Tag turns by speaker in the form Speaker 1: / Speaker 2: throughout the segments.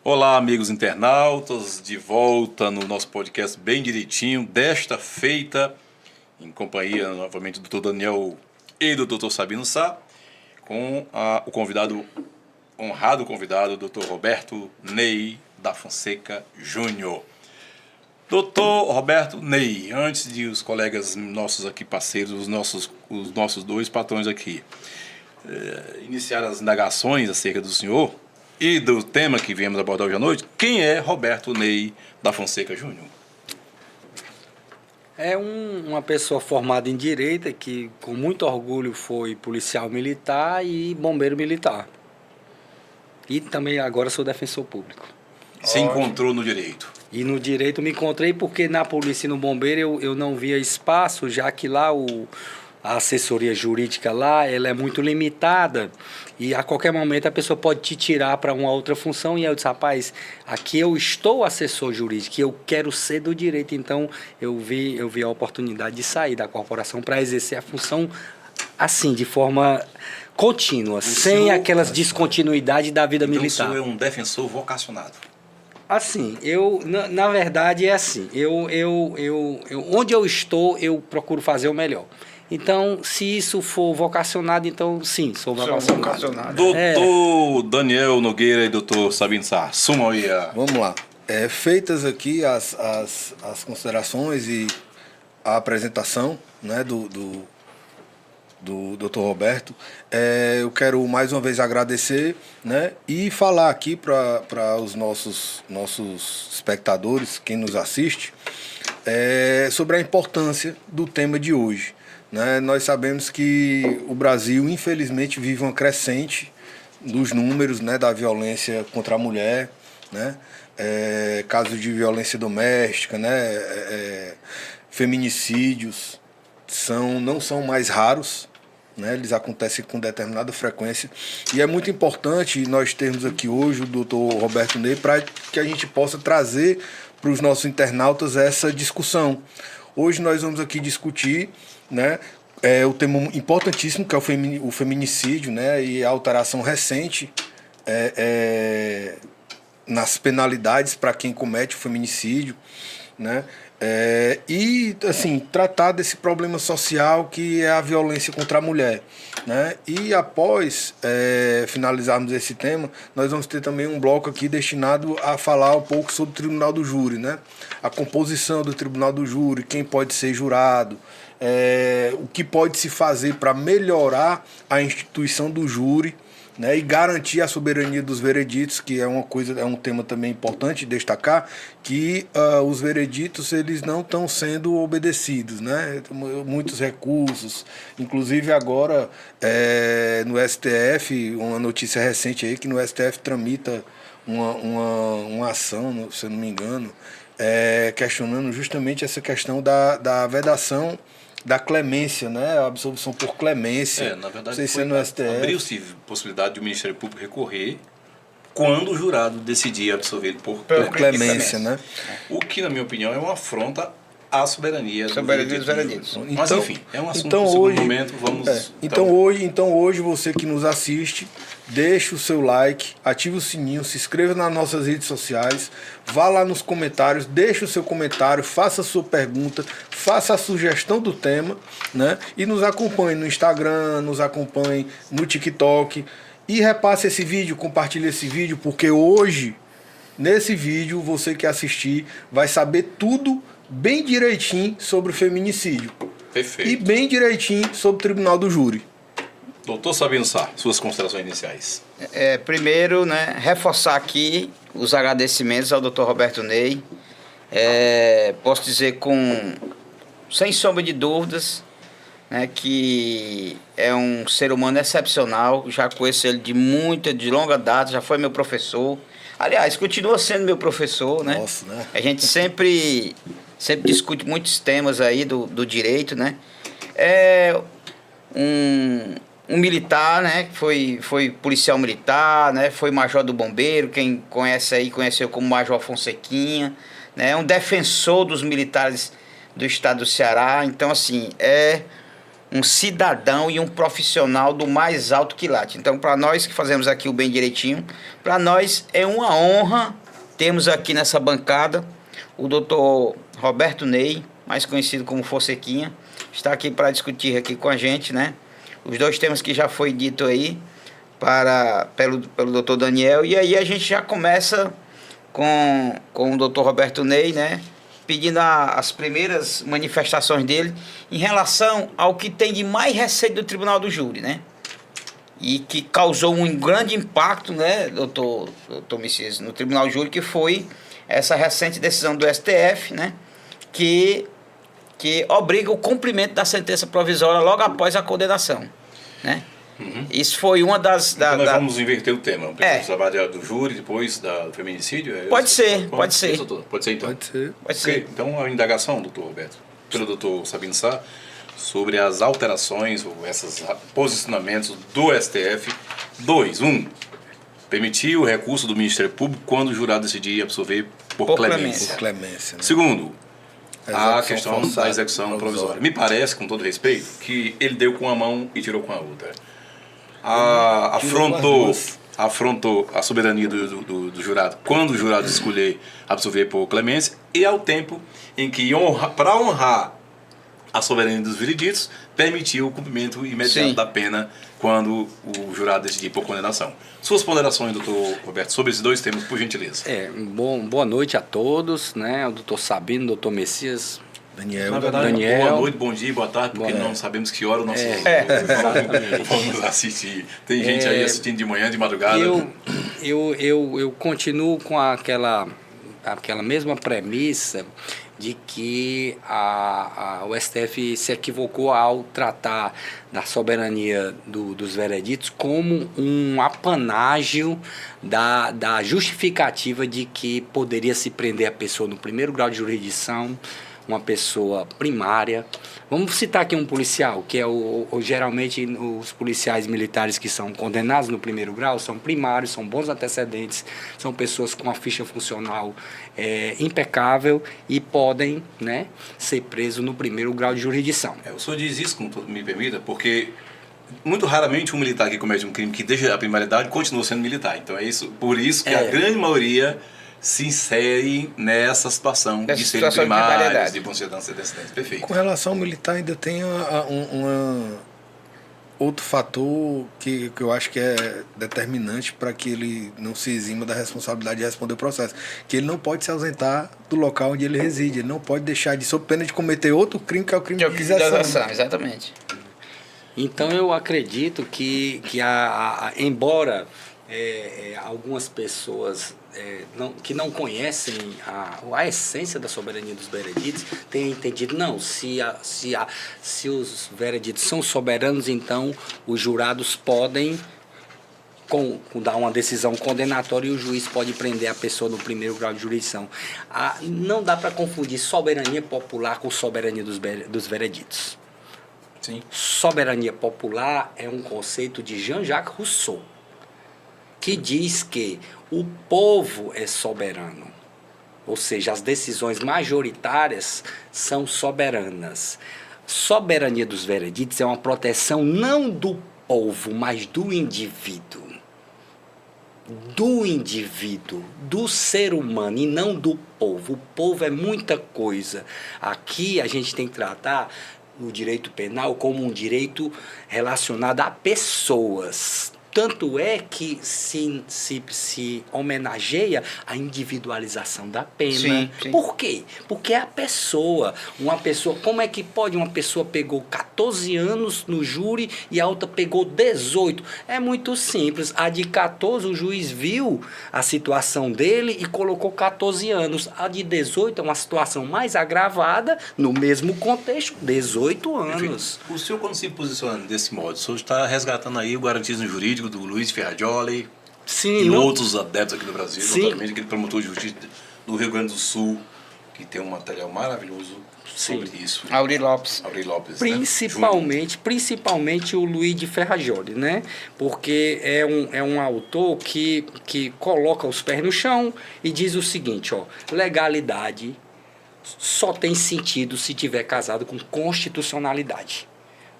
Speaker 1: Olá, amigos internautas, de volta no nosso podcast bem direitinho, desta feita, em companhia novamente do Dr. Daniel e do Dr. Sabino Sá, com o convidado, honrado convidado, Dr. Roberto Ney da Fonseca Júnior. Dr. Roberto Ney, antes de os colegas nossos aqui, parceiros, os nossos dois patrões aqui, iniciar as indagações acerca do senhor e do tema que viemos abordar hoje à noite, quem é Roberto Ney da Fonseca Júnior?
Speaker 2: É uma pessoa formada em Direito, que com muito orgulho foi policial militar e bombeiro militar. E também agora sou defensor público.
Speaker 1: Se encontrou no Direito?
Speaker 2: E no Direito me encontrei porque na polícia e no bombeiro eu não via espaço, já que lá a assessoria jurídica lá, ela é muito limitada e a qualquer momento a pessoa pode te tirar para uma outra função. E eu disse, rapaz, aqui eu estou assessor jurídico e eu quero ser do direito. Então eu vi a oportunidade de sair da corporação para exercer a função assim, de forma contínua, sem aquelas descontinuidades da vida militar.
Speaker 1: Então o senhor é um defensor vocacionado?
Speaker 2: Assim, na verdade é assim, onde eu estou, eu procuro fazer o melhor. Então, se isso for vocacionado, então sim, sou vocacionado.
Speaker 1: Doutor Daniel Nogueira e doutor Sabino Sá, sumam aí.
Speaker 3: Vamos lá. Feitas aqui as considerações e a apresentação, né, do Dr. Roberto, eu quero mais uma vez agradecer, né, e falar aqui para os nossos espectadores, quem nos assiste, sobre a importância do tema de hoje. Né? Nós sabemos que o Brasil, infelizmente, vive uma crescente dos números, né, da violência contra a mulher, né? Casos de violência doméstica, né? Feminicídios não são mais raros, né? Eles acontecem com determinada frequência. E é muito importante nós termos aqui hoje o Dr. Roberto Ney para que a gente possa trazer para os nossos internautas essa discussão. Hoje nós vamos aqui discutir, né, o tema importantíssimo que é o feminicídio, né, e a alteração recente nas penalidades para quem comete o feminicídio, né, e assim tratar desse problema social que é a violência contra a mulher, né? E após finalizarmos esse tema, nós vamos ter também um bloco aqui destinado a falar um pouco sobre o Tribunal do Júri, né? A composição do Tribunal do Júri, quem pode ser jurado, o que pode se fazer para melhorar a instituição do júri, né, e garantir a soberania dos vereditos, que é um tema também importante destacar, que os vereditos eles não estão sendo obedecidos, né? Muitos recursos, inclusive agora no STF, uma notícia recente aí que no STF tramita uma ação, se eu não me engano, questionando justamente essa questão da vedação da clemência, né? A absolvição por clemência.
Speaker 1: Na verdade,
Speaker 3: abriu-se
Speaker 1: possibilidade do Ministério Público recorrer quando o jurado decidir absolver por
Speaker 3: clemência, né?
Speaker 1: O que, na minha opinião, é uma afronta à soberania dos vereditos. Mas, enfim, é um assunto
Speaker 3: então,
Speaker 1: do segundo momento. Vamos...
Speaker 3: Então hoje, você que nos assiste, deixe o seu like, ative o sininho, se inscreva nas nossas redes sociais, vá lá nos comentários, deixe o seu comentário, faça a sua pergunta, faça a sugestão do tema, né? E nos acompanhe no Instagram, nos acompanhe no TikTok e repasse esse vídeo, compartilhe esse vídeo, porque hoje, nesse vídeo, você que assistir vai saber tudo bem direitinho sobre o feminicídio.
Speaker 1: Perfeito.
Speaker 3: E bem direitinho sobre o Tribunal do Júri.
Speaker 1: Doutor Sabino Sá, suas considerações iniciais.
Speaker 4: Primeiro, né, reforçar aqui os agradecimentos ao Dr. Roberto Ney. Posso dizer sem sombra de dúvidas, né, que é um ser humano excepcional. Já conheço ele de longa data, já foi meu professor. Aliás, continua sendo meu professor, né?
Speaker 3: Nossa, né?
Speaker 4: A gente sempre discute muitos temas aí do direito, né? um militar, né? Foi policial militar, né? Foi major do bombeiro, quem conhece aí, conheceu como Major Fonsequinha, né? Um defensor dos militares do estado do Ceará. Então, assim, é um cidadão e um profissional do mais alto quilate. Então, para nós que fazemos aqui o Bem Direitinho, para nós é uma honra termos aqui nessa bancada o doutor Roberto Ney, mais conhecido como Fonsequinha, está aqui para discutir aqui com a gente, né? Os dois temas que já foi dito aí pelo doutor Daniel. E aí a gente já começa com o doutor Roberto Ney, né? Pedindo as primeiras manifestações dele em relação ao que tem de mais recente do Tribunal do Júri, né? E que causou um grande impacto, né, doutor Messias, no Tribunal do Júri, que foi essa recente decisão do STF, né? Que obriga o cumprimento da sentença provisória logo após a condenação, né?
Speaker 1: Uhum.
Speaker 4: Isso foi uma das...
Speaker 1: Então nós vamos inverter o tema. Primeiro trabalho do júri, depois do feminicídio?
Speaker 4: Pode ser.
Speaker 1: Pode ser então?
Speaker 3: Pode ser.
Speaker 1: Então a indagação, doutor Roberto, pelo doutor Sabino Sá, sobre as alterações ou esses posicionamentos do STF. 1. Permitir o recurso do Ministério Público quando o jurado decidir absolver por clemência.
Speaker 3: Por clemência, né?
Speaker 1: Segundo, a questão
Speaker 3: forçada,
Speaker 1: da execução provisória. Me parece, com todo respeito, que ele deu com uma mão e tirou com a outra. Afrontou a soberania do jurado quando o jurado escolher absolver por clemência, e ao tempo em que, para honrar a soberania dos vereditos, permitiu o cumprimento imediato da pena quando o jurado decidir por condenação. Suas ponderações, doutor Roberto, sobre esses dois temas, por gentileza.
Speaker 2: Boa noite a todos, né? O doutor Sabino, o doutor Messias,
Speaker 3: Daniel.
Speaker 1: Na verdade,
Speaker 2: Daniel.
Speaker 1: boa noite, bom dia, boa tarde, porque não sabemos que hora o nosso vamos assistir. Tem gente aí assistindo de manhã, de madrugada.
Speaker 2: Eu continuo com aquela mesma premissa de que o STF se equivocou ao tratar da soberania dos vereditos como um apanágio da justificativa de que poderia se prender a pessoa no primeiro grau de jurisdição, uma pessoa primária. Vamos citar aqui um policial, que é geralmente os policiais militares que são condenados no primeiro grau são primários, são bons antecedentes, são pessoas com a ficha funcional impecável e podem, né, ser presos no primeiro grau de jurisdição.
Speaker 1: O senhor diz isso, como me permita, porque muito raramente um militar que comete um crime que deixa a primariedade continua sendo militar. Então por isso que a grande maioria se insere nessa situação de serem primários, de bons antecedentes. Perfeito.
Speaker 3: Com relação ao militar, ainda tem outro fator que eu acho que é determinante para que ele não se exima da responsabilidade de responder o processo, que ele não pode se ausentar do local onde ele reside, ele não pode deixar de, sob pena de cometer outro crime, que é o crime de deserção.
Speaker 4: Exatamente.
Speaker 2: Então eu acredito que embora algumas pessoas que não conhecem a essência da soberania dos vereditos tenham entendido, não, se os vereditos são soberanos, então os jurados podem dar uma decisão condenatória e o juiz pode prender a pessoa no primeiro grau de jurisdição. Não dá para confundir soberania popular com soberania dos vereditos.
Speaker 1: Sim.
Speaker 2: Soberania popular é um conceito de Jean-Jacques Rousseau, que diz que o povo é soberano, ou seja, as decisões majoritárias são soberanas. Soberania dos vereditos é uma proteção não do povo, mas do indivíduo. Do ser humano e não do povo. O povo é muita coisa. Aqui a gente tem que tratar o direito penal como um direito relacionado a pessoas. Tanto é que se homenageia a individualização da pena.
Speaker 4: Sim.
Speaker 2: Por quê? Porque a pessoa, como é que pode uma pessoa pegou 14 anos no júri e a outra pegou 18? É muito simples. A de 14, o juiz viu a situação dele e colocou 14 anos. A de 18 é uma situação mais agravada, no mesmo contexto, 18 anos.
Speaker 1: O senhor, quando se posiciona desse modo, o senhor está resgatando aí o garantismo jurídico do Luiz Ferrajoli e outros adeptos aqui no Brasil, notadamente aquele promotor de justiça do Rio Grande do Sul, que tem um material maravilhoso sobre isso.
Speaker 4: Auri Lopes.
Speaker 1: Auri Lopes,
Speaker 2: Principalmente o Luiz de Ferrajoli, né? Porque é um autor que coloca os pés no chão e diz o seguinte, ó, legalidade só tem sentido se tiver casado com constitucionalidade.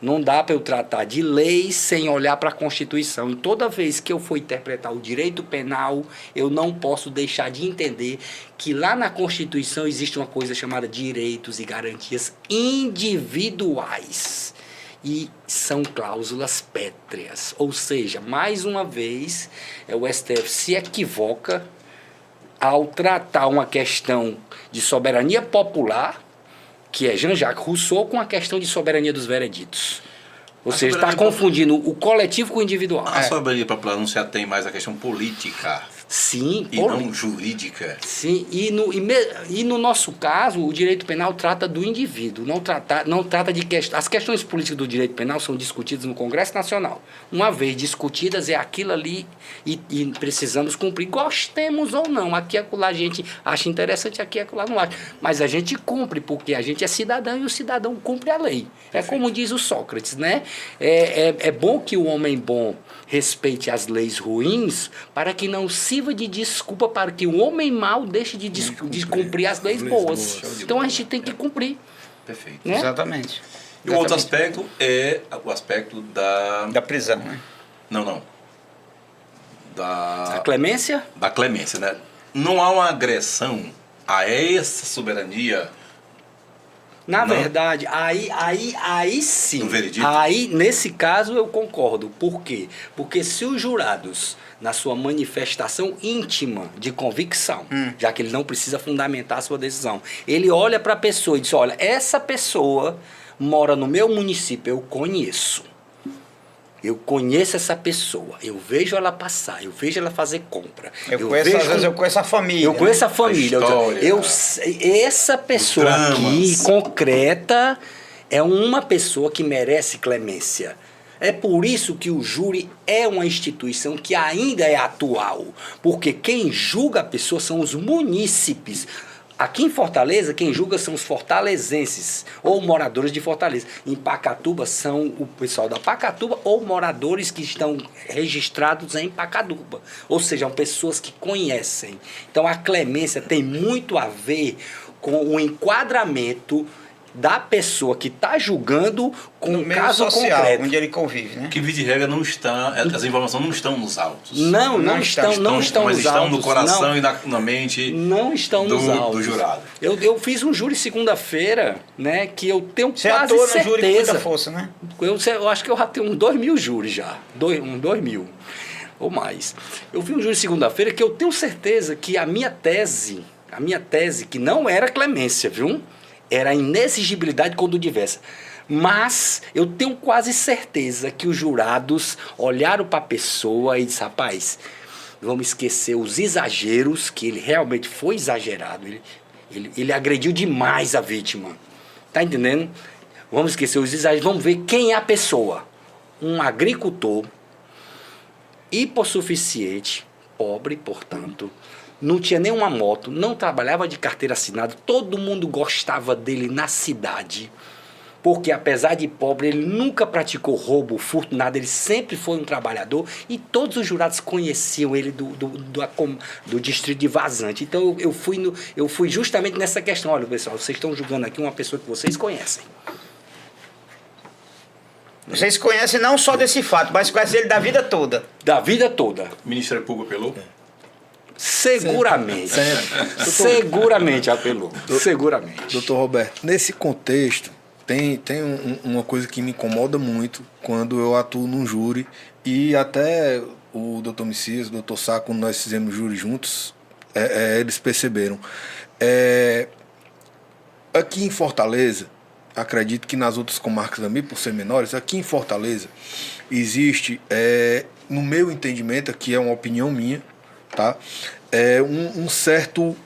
Speaker 2: Não dá para eu tratar de leis sem olhar para a Constituição. E toda vez que eu for interpretar o direito penal, eu não posso deixar de entender que lá na Constituição existe uma coisa chamada direitos e garantias individuais. E são cláusulas pétreas. Ou seja, mais uma vez, o STF se equivoca ao tratar uma questão de soberania popular, que é Jean-Jacques Rousseau, com a questão de soberania dos vereditos. Ou seja, está confundindo o coletivo com o individual.
Speaker 1: A soberania popular não se atém mais à questão política.
Speaker 2: Sim,
Speaker 1: e não jurídica.
Speaker 2: Sim, e no nosso caso, o direito penal trata do indivíduo, não trata de questões. As questões políticas do direito penal são discutidas no Congresso Nacional. Uma vez discutidas, é aquilo ali e precisamos cumprir. Gostemos ou não. Aqui e acolá a gente acha interessante, aqui e acolá não acha. Mas a gente cumpre, porque a gente é cidadão e o cidadão cumpre a lei. É como diz o Sócrates, né? É bom que o homem bom respeite as leis ruins para que não sirva de desculpa para que o homem mau deixe de cumprir as leis boas. Então a gente tem que cumprir.
Speaker 1: Perfeito.
Speaker 2: Né?
Speaker 4: Exatamente.
Speaker 1: E o outro aspecto é o aspecto
Speaker 4: da prisão, né?
Speaker 1: Não.
Speaker 2: A clemência?
Speaker 1: Da clemência, né? Não há uma agressão a essa soberania.
Speaker 2: Na verdade, aí sim.
Speaker 1: Do veredito?
Speaker 2: Aí, nesse caso, eu concordo. Por quê? Porque se os jurados, na sua manifestação íntima de convicção, já que ele não precisa fundamentar a sua decisão, ele olha para a pessoa e diz, olha, essa pessoa mora no meu município, eu conheço. Eu conheço essa pessoa, eu vejo ela passar, eu vejo ela fazer compra.
Speaker 4: Às vezes eu conheço a família.
Speaker 2: Eu conheço a família. Essa pessoa aqui, concreta, é uma pessoa que merece clemência. É por isso que o júri é uma instituição que ainda é atual. Porque quem julga a pessoa são os munícipes. Aqui em Fortaleza, quem julga são os fortalezenses, ou moradores de Fortaleza. Em Pacatuba, são o pessoal da Pacatuba ou moradores que estão registrados em Pacatuba. Ou seja, são pessoas que conhecem. Então, a clemência tem muito a ver com o enquadramento da pessoa que está julgando com o caso
Speaker 4: social,
Speaker 2: concreto.
Speaker 4: Onde ele convive, né?
Speaker 1: Que, via de regra, não está... As informações não estão nos autos.
Speaker 2: Não estão
Speaker 1: mas
Speaker 2: nos autos.
Speaker 1: Estão no coração e na mente
Speaker 2: não estão nos autos.
Speaker 1: Do jurado.
Speaker 2: Eu fiz um júri segunda-feira, né, que eu tenho
Speaker 4: Você
Speaker 2: quase
Speaker 4: atua
Speaker 2: certeza.
Speaker 4: no júri com muita força, né?
Speaker 2: Eu acho que eu já tenho uns 2.000 júris já. 2.000 ou mais. Eu fiz um júri segunda-feira que eu tenho certeza que a minha tese, que não era clemência, viu? Era a inexigibilidade quando diversa. Mas eu tenho quase certeza que os jurados olharam para a pessoa e disseram, rapaz, vamos esquecer os exageros, que ele realmente foi exagerado. Ele agrediu demais a vítima. Tá entendendo? Vamos esquecer os exageros, vamos ver quem é a pessoa. Um agricultor hipossuficiente, pobre, portanto, não tinha nenhuma moto, não trabalhava de carteira assinada, todo mundo gostava dele na cidade, porque apesar de pobre, ele nunca praticou roubo, furto, nada, ele sempre foi um trabalhador e todos os jurados conheciam ele do distrito de Vazante. Então eu fui justamente nessa questão, olha pessoal, vocês estão julgando aqui uma pessoa que vocês conhecem.
Speaker 4: Vocês conhecem não só desse fato, mas conhecem ele da vida toda.
Speaker 2: Da vida toda.
Speaker 1: O Ministério Público apelou?
Speaker 2: Seguramente. Seguramente apelou. Seguramente.
Speaker 3: Doutor Roberto, nesse contexto, tem uma coisa que me incomoda muito quando eu atuo num júri, e até o doutor Messias, o doutor Sá, quando nós fizemos júri juntos, eles perceberam. Aqui em Fortaleza, acredito que nas outras comarcas também, por ser menores, aqui em Fortaleza existe, no meu entendimento, aqui é uma opinião minha, tá? Um certo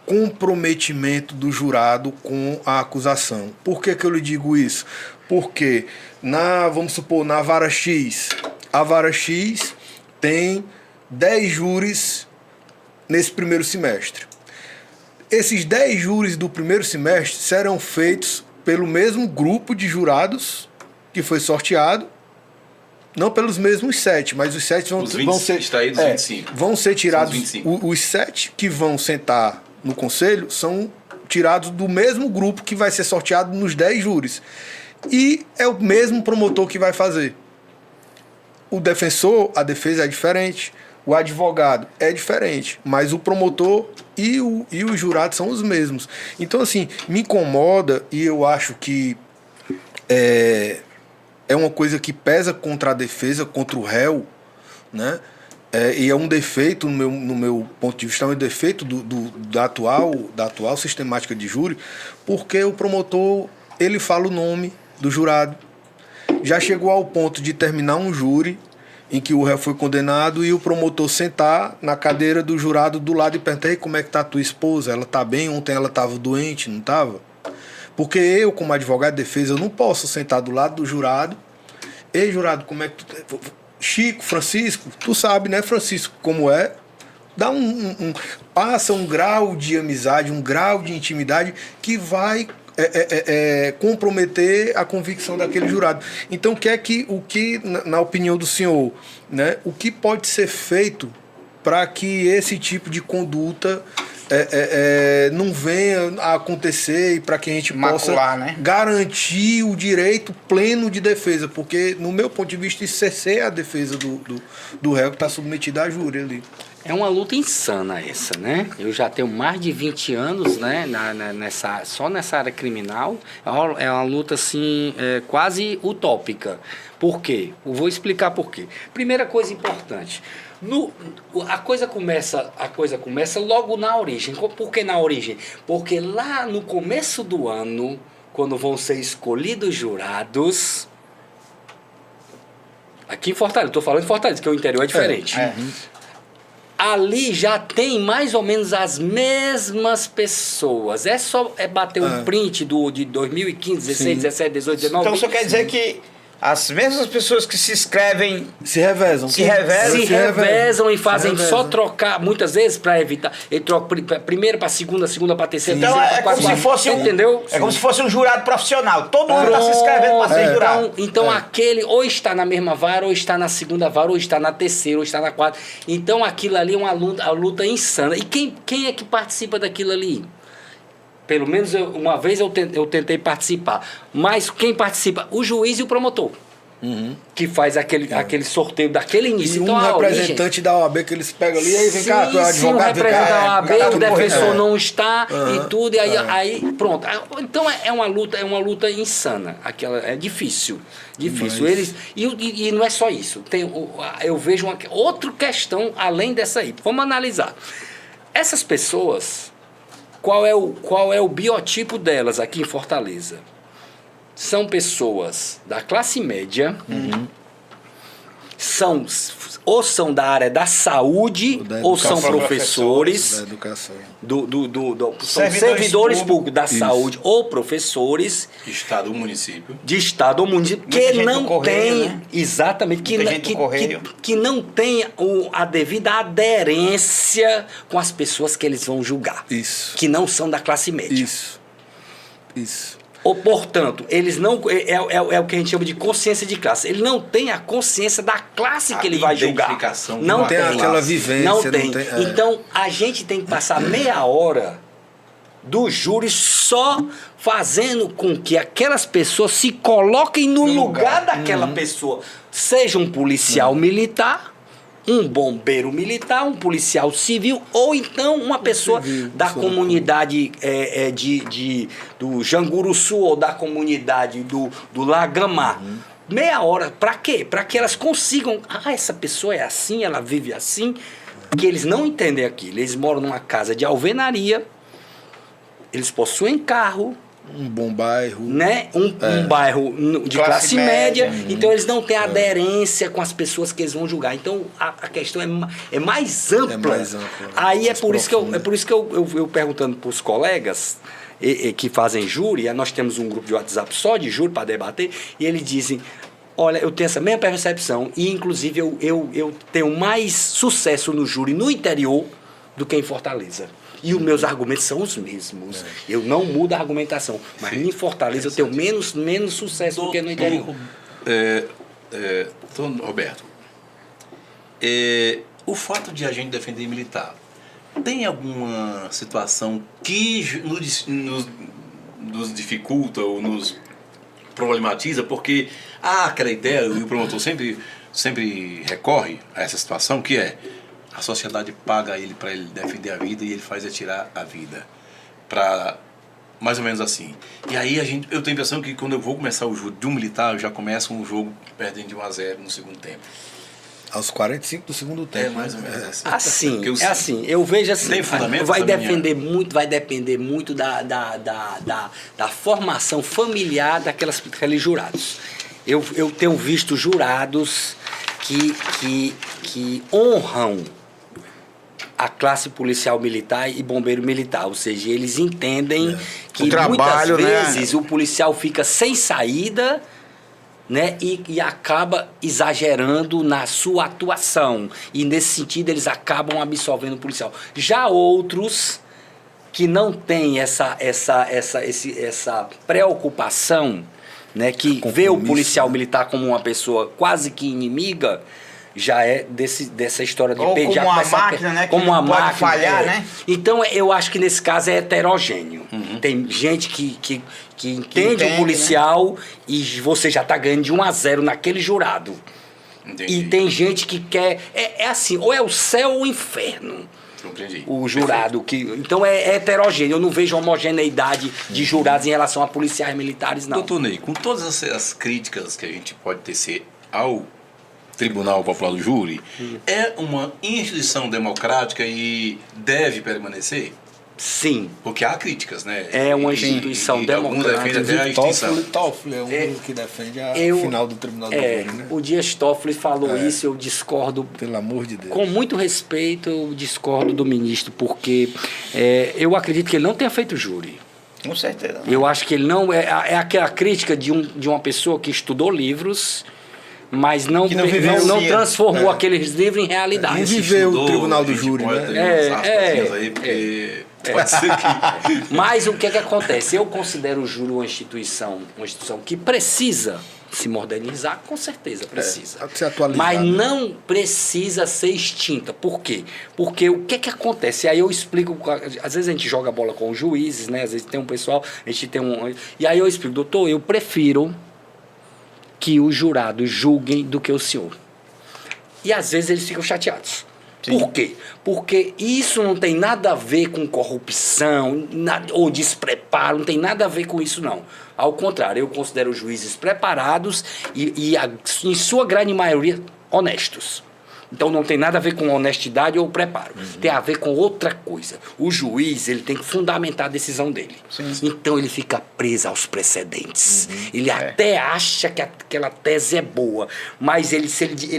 Speaker 3: comprometimento do jurado com a acusação. Por que eu lhe digo isso? Porque, vamos supor, na vara X, a vara X tem 10 júris nesse primeiro semestre. esses 10 júris do primeiro semestre serão feitos pelo mesmo grupo de jurados que foi sorteado, não pelos mesmos 7, mas os 7 vão ser
Speaker 1: extraídos 25.
Speaker 3: Vão ser tirados.
Speaker 1: Os
Speaker 3: Os 7 que vão sentar no conselho são tirados do mesmo grupo que vai ser sorteado nos 10 júris. E é o mesmo promotor que vai fazer. O defensor, a defesa é diferente. O advogado é diferente. Mas o promotor e o jurado são os mesmos. Então, assim, me incomoda e eu acho que é uma coisa que pesa contra a defesa, contra o réu, né? E é um defeito, no meu ponto de vista, é um defeito da atual sistemática de júri, porque o promotor, ele fala o nome do jurado. Já chegou ao ponto de terminar um júri em que o réu foi condenado e o promotor sentar na cadeira do jurado do lado e perguntar: como é que tá a tua esposa? Ela tá bem? Ontem ela estava doente, não estava? Porque eu, como advogado de defesa, eu não posso sentar do lado do jurado. Ei, jurado, como é que tu... Chico, Francisco, tu sabe, né, Francisco, como é? Dá passa um grau de amizade, um grau de intimidade que vai comprometer a convicção daquele jurado. Então, o que na opinião do senhor, né, o que pode ser feito para que esse tipo de conduta não venha a acontecer e para que a gente possa garantir o direito pleno de defesa? Porque, no meu ponto de vista, isso cerceia a defesa do réu que está submetido à júri ali.
Speaker 2: É uma luta insana essa, né? Eu já tenho mais de 20 anos, né, só nessa área criminal. É uma luta, assim, quase utópica. Por quê? Eu vou explicar por quê. Primeira coisa importante. A coisa começa logo na origem. Por que na origem? Porque lá no começo do ano, quando vão ser escolhidos jurados... Aqui em Fortaleza, estou falando em Fortaleza, que o interior é diferente. Ali já tem mais ou menos as mesmas pessoas. É só bater um print de 2015, 16, 17, 18, 19...
Speaker 4: Então, isso quer dizer que as mesmas pessoas que se inscrevem
Speaker 3: se revezam
Speaker 2: e fazem só trocar, muitas vezes, para evitar. Ele troca primeiro para segunda para terceira.
Speaker 4: Então como se fosse
Speaker 2: entendeu?
Speaker 4: É como se fosse um jurado profissional. Todo mundo está se inscrevendo para ser jurado.
Speaker 2: Então aquele ou está na mesma vara, ou está na segunda vara, ou está na terceira, ou está na quarta. Então aquilo ali é uma luta insana. E quem é que participa daquilo ali? Pelo menos uma vez eu tentei participar. Mas quem participa? O juiz e o promotor. Que faz aquele sorteio daquele início.
Speaker 3: E
Speaker 2: então,
Speaker 3: representante da OAB que eles pegam ali, aí vem cá, tu é advogado.
Speaker 2: Sim, um representante da OAB, o defensor não está e tudo, e aí pronto. Então é uma luta insana. É difícil. Mas... E não é só isso. Eu vejo outra questão além dessa aí. Vamos analisar. Essas pessoas... Qual é o biotipo delas aqui em Fortaleza? São pessoas da classe média, são da área da saúde, ou são professores,
Speaker 3: da educação.
Speaker 2: São servidores públicos da saúde, ou professores
Speaker 1: de estado ou município.
Speaker 2: Que não tem, exatamente, que não tem a devida aderência com as pessoas que eles vão julgar.
Speaker 3: Isso.
Speaker 2: Que não são da classe média.
Speaker 3: Isso.
Speaker 2: Ou, portanto, eles não... É o que a gente chama de consciência de classe. Ele não tem a consciência da classe que ele vai julgar.
Speaker 3: Não tem aquela vivência.
Speaker 2: Não tem. Então, a gente tem que passar meia hora do júri só fazendo com que aquelas pessoas se coloquem no lugar daquela pessoa. Seja um policial militar, um bombeiro militar, um policial civil, ou então uma pessoa da comunidade do Janguruçu ou da comunidade do Lagamar. Meia hora. Para quê? Para que elas consigam... essa pessoa é assim, ela vive assim. Que eles não entendem aquilo. Eles moram numa casa de alvenaria, eles possuem carro...
Speaker 3: Um bom bairro.
Speaker 2: Né? Um bairro de classe média. Então eles não têm aderência com as pessoas que eles vão julgar. Então a questão é mais ampla. Aí é por isso que eu perguntando para os colegas que fazem júri, nós temos um grupo de WhatsApp só de júri para debater, e eles dizem: olha, eu tenho essa mesma percepção, e inclusive eu tenho mais sucesso no júri no interior do que em Fortaleza. E os meus argumentos são os mesmos. Eu não mudo a argumentação. Mas em Fortaleza eu tenho menos sucesso do que no interior.
Speaker 1: Doutor Roberto, o fato de a gente defender militar, tem alguma situação que nos dificulta ou nos problematiza? Porque há aquela ideia, e o promotor sempre recorre a essa situação, que é a sociedade paga ele para ele defender a vida e ele faz tirar a vida. Mais ou menos assim. E aí eu tenho a impressão que quando eu vou começar o jogo de um militar, eu já começo um jogo perdendo de 1-0 no segundo tempo.
Speaker 3: Aos 45 do segundo tempo.
Speaker 1: Mais ou menos assim.
Speaker 2: Assim, eu vejo assim,
Speaker 1: tem fundamento
Speaker 2: vai depender muito da formação familiar daqueles jurados. Eu tenho visto jurados que honram a classe policial militar e bombeiro militar, ou seja, eles entendem que
Speaker 4: trabalho,
Speaker 2: muitas vezes o policial fica sem saída, né, e acaba exagerando na sua atuação, e nesse sentido eles acabam absolvendo o policial. Já outros que não têm essa preocupação, né, que vê o policial militar como uma pessoa quase que inimiga, já é dessa história de
Speaker 4: ou como uma máquina, né?
Speaker 2: Como
Speaker 4: uma máquina, pode falhar,
Speaker 2: é.
Speaker 4: né?
Speaker 2: Então eu acho que nesse caso é heterogêneo. Tem gente que entende o policial, né? E você já está ganhando de 1-0 naquele jurado. Entendi. E tem gente que quer. É assim, ou é o céu ou o inferno.
Speaker 1: Entendi.
Speaker 2: O jurado. Então é heterogêneo. Eu não vejo homogeneidade de jurados em relação a policiais militares, não.
Speaker 1: Doutor Ney, com todas as críticas que a gente pode tecer ao Tribunal Popular do Júri, é uma instituição democrática e deve permanecer?
Speaker 2: Sim.
Speaker 1: Porque há críticas, né?
Speaker 2: É uma instituição democrática.
Speaker 1: Alguns defendem até a extinção.
Speaker 3: Toffoli é um que defende a final do Tribunal do Júri, né?
Speaker 2: O Dias Toffoli falou isso, eu discordo.
Speaker 3: Pelo amor de Deus.
Speaker 2: Com muito respeito, eu discordo do ministro, porque eu acredito que ele não tenha feito júri.
Speaker 4: Com certeza.
Speaker 2: Eu acho que ele não... É aquela crítica de uma pessoa que estudou livros, mas não transformou aqueles livros em realidade.
Speaker 3: Não viveu o Tribunal do Júri,
Speaker 1: né? Pode ser que...
Speaker 2: Mas o que acontece? Eu considero o júri uma instituição que precisa se modernizar, com certeza precisa.
Speaker 3: Se atualizar,
Speaker 2: mas não precisa ser extinta. Por quê? Porque o que acontece? Aí eu explico, às vezes a gente joga bola com os juízes, né? Às vezes tem um pessoal, e aí eu explico, doutor, eu prefiro que os jurados julguem do que o senhor. E às vezes eles ficam chateados. Sim. Por quê? Porque isso não tem nada a ver com corrupção ou despreparo, não tem nada a ver com isso, não. Ao contrário, eu considero os juízes preparados e em sua grande maioria, honestos. Então não tem nada a ver com honestidade ou preparo. Tem a ver com outra coisa. O juiz, ele tem que fundamentar a decisão dele. Sim. Então ele fica preso aos precedentes. Ele até acha que aquela tese é boa, mas ele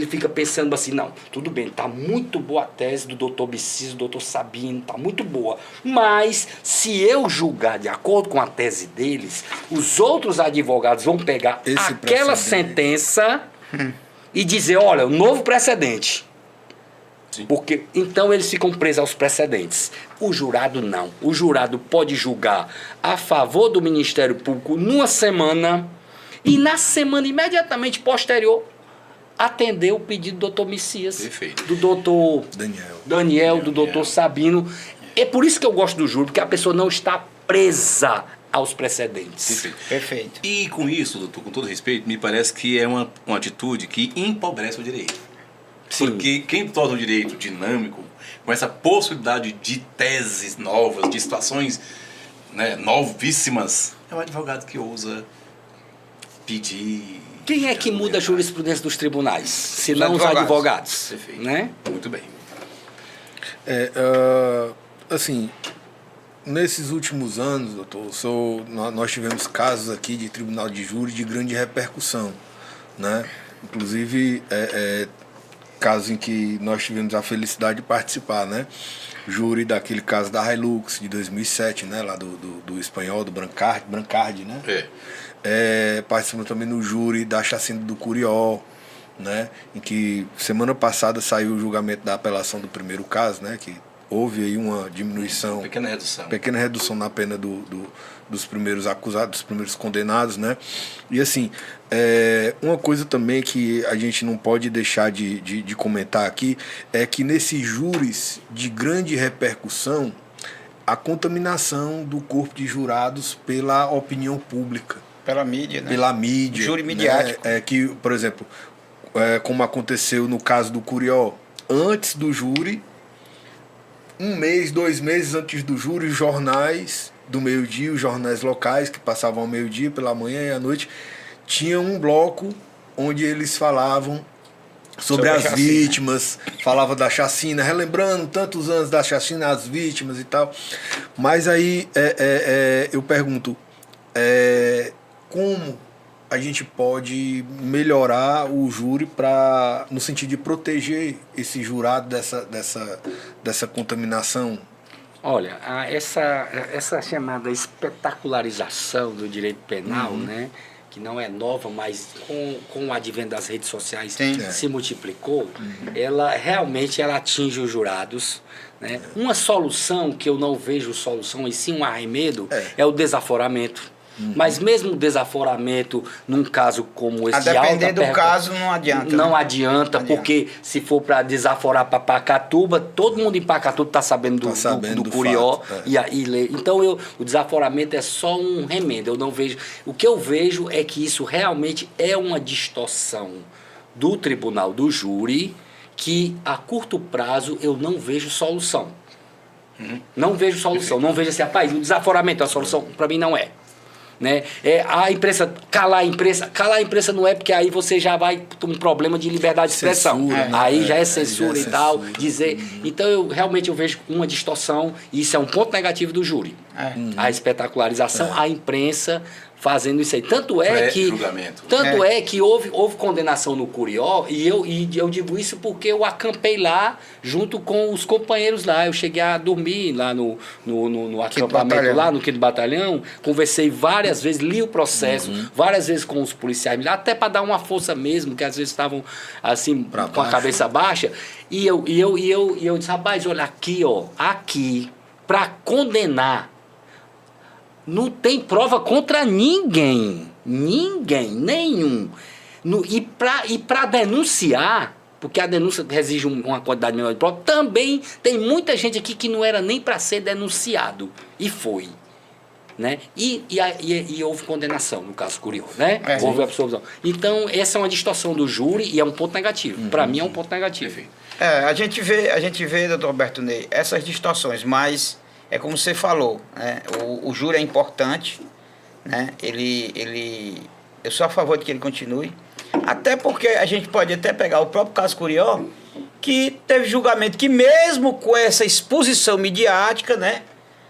Speaker 2: fica pensando assim, não, tudo bem, tá muito boa a tese do doutor Bicis, do doutor Sabino, tá muito boa, mas se eu julgar de acordo com a tese deles, os outros advogados vão pegar aquela sentença e dizer, olha, um novo precedente. Sim. Porque então eles ficam presos aos precedentes. O jurado não. O jurado pode julgar a favor do Ministério Público numa semana e na semana imediatamente posterior atender o pedido do doutor Messias,
Speaker 1: perfeito,
Speaker 2: do doutor Daniel, do doutor Sabino. É por isso que eu gosto do júri, porque a pessoa não está presa aos precedentes.
Speaker 4: Perfeito.
Speaker 1: E com isso, doutor, com todo respeito, me parece que é uma atitude que empobrece o direito. Sim. Porque quem torna o direito dinâmico, com essa possibilidade de teses novas, de situações, né, novíssimas, é o advogado que ousa pedir...
Speaker 2: Quem é que muda a jurisprudência dos tribunais? Se não os advogados.
Speaker 1: Perfeito.
Speaker 2: Né?
Speaker 1: Muito bem.
Speaker 3: Assim... Nesses últimos anos, doutor, nós tivemos casos aqui de tribunal de júri de grande repercussão, né? Inclusive, casos em que nós tivemos a felicidade de participar, né? Júri daquele caso da Hilux, de 2007, né? Lá do espanhol, do Brancardi, né? Participamos também no júri da chacina do Curió, né? Em que semana passada saiu o julgamento da apelação do primeiro caso, né? Que houve aí uma diminuição,
Speaker 1: pequena redução
Speaker 3: na pena dos primeiros acusados, dos primeiros condenados, né? E assim, uma coisa também que a gente não pode deixar de comentar aqui é que nesses júris de grande repercussão, a contaminação do corpo de jurados pela opinião pública.
Speaker 4: Pela mídia, né?
Speaker 3: Pela mídia.
Speaker 4: Júri midiático.
Speaker 3: Né? Que, por exemplo, como aconteceu no caso do Curió, antes do júri, 1 mês, 2 meses antes do júri, os jornais do meio-dia, os jornais locais que passavam ao meio-dia, pela manhã e à noite, tinham um bloco onde eles falavam sobre as vítimas, falava da chacina, relembrando tantos anos da chacina, as vítimas e tal. Mas aí eu pergunto, como a gente pode melhorar o júri no sentido de proteger esse jurado dessa contaminação?
Speaker 2: Olha, essa chamada espetacularização do direito penal, né, que não é nova, mas com o advento das redes sociais se multiplicou, ela realmente atinge os jurados. Né? Uma solução que eu não vejo solução, e sim um arremedo, é o desaforamento. Mas mesmo o desaforamento, num caso como esse,
Speaker 4: a depender do caso, não adianta.
Speaker 2: Não adianta, porque se for para desaforar para Pacatuba, todo mundo em Pacatuba está sabendo do Curió. Então, o desaforamento é só um remendo. Eu não vejo. O que eu vejo é que isso realmente é uma distorção do tribunal do júri, que a curto prazo eu não vejo solução. Não vejo solução. Não vejo assim, rapaz, o desaforamento é a solução. Para mim, não é. Né? A imprensa, calar a imprensa não é, porque aí você já vai ter um problema de liberdade de expressão.
Speaker 3: Censura,
Speaker 2: aí já é censura e tal. Dizer. Então eu realmente vejo uma distorção, e isso é um ponto negativo do júri. A espetacularização, a imprensa fazendo isso aí. Tanto é que houve condenação no Curió, e eu digo isso porque eu acampei lá junto com os companheiros lá. Eu cheguei a dormir lá no acampamento, lá no 5º Batalhão, conversei várias vezes, li o processo, várias vezes com os policiais, até para dar uma força mesmo, que às vezes estavam assim, com a cabeça baixa. E eu disse, rapaz, olha, aqui, para condenar, não tem prova contra ninguém. Nenhum. E para denunciar, porque a denúncia exige uma quantidade menor de prova, também tem muita gente aqui que não era nem para ser denunciado. E foi. Né? E houve condenação, no caso Curió. Né? Houve absolvição. Então, essa é uma distorção do júri e é um ponto negativo. Para mim, é um ponto negativo.
Speaker 4: A gente vê, doutor Roberto Ney, essas distorções, mas... É como você falou, né? O júri é importante, né? Eu sou a favor de que ele continue, até porque a gente pode até pegar o próprio caso Curió, que teve julgamento que mesmo com essa exposição midiática, né?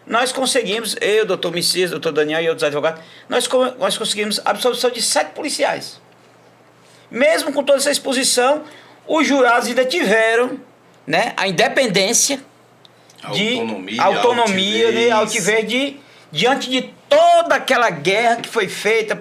Speaker 4: Nós conseguimos, eu, doutor Messias, doutor Daniel e outros advogados, nós conseguimos a absolvição de 7 policiais. Mesmo com toda essa exposição, os jurados ainda tiveram, né, a independência, autonomia, altivez diante de toda aquela guerra que foi feita,